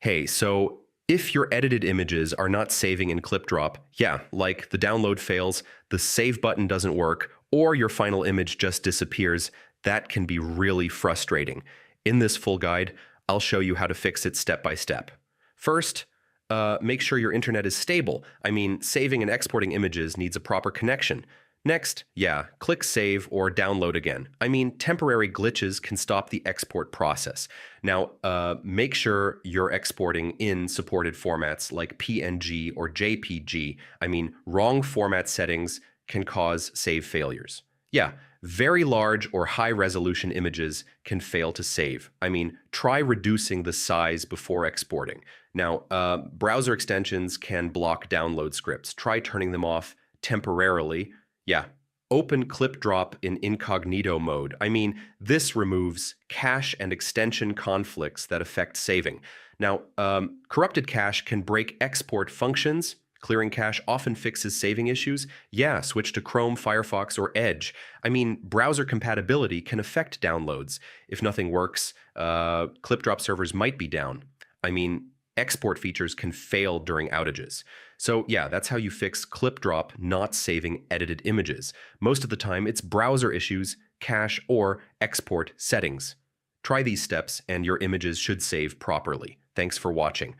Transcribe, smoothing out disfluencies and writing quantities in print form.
Hey, so if your edited images are not saving in Clipdrop, yeah, like the download fails, the save button doesn't work, or your final image just disappears, that can be really frustrating. In this full guide, I'll show you how to fix it step by step. First, make sure your internet is stable. I mean, saving and exporting images needs a proper connection. Next, yeah, click Save or Download again. I mean, temporary glitches can stop the export process. Now, make sure you're exporting in supported formats like PNG or JPG. I mean, wrong format settings can cause save failures. Yeah, very large or high resolution images can fail to save. I mean, try reducing the size before exporting. Now, browser extensions can block download scripts. Try turning them off temporarily. Yeah, open Clipdrop in incognito mode. I mean, this removes cache and extension conflicts that affect saving. Now, corrupted cache can break export functions. Clearing cache often fixes saving issues. Yeah, switch to Chrome, Firefox, or Edge. I mean, browser compatibility can affect downloads. If nothing works, Clipdrop servers might be down. I mean, export features can fail during outages. So yeah, that's how you fix Clipdrop not saving edited images. Most of the time, it's browser issues, cache, or export settings. Try these steps and your images should save properly. Thanks for watching.